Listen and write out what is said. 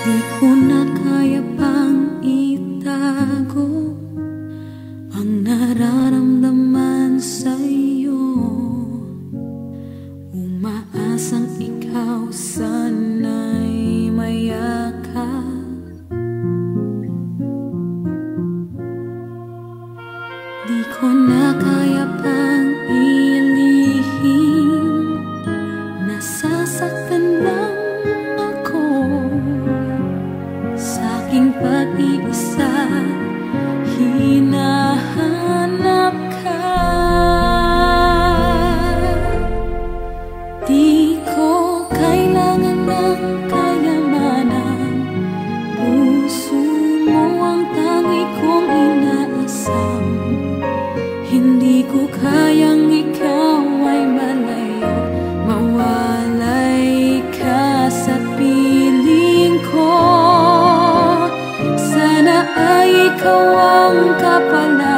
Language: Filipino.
Di ko na kaya pang itago ang nararamdaman sa'yo. Umaasang ikaw sana'y mayakap. Di ko na kaya pang ilihim, nasasaktan lang ako sa aking pag-iisa. Hinahanap ka. Di ko kailangan ng kayamanan, puso mo ang tangi kong inaasam. Hindi ko kayang ikaw ay malayo, mawalay ka sa piling ko. Sana ay ikaw ang kapalan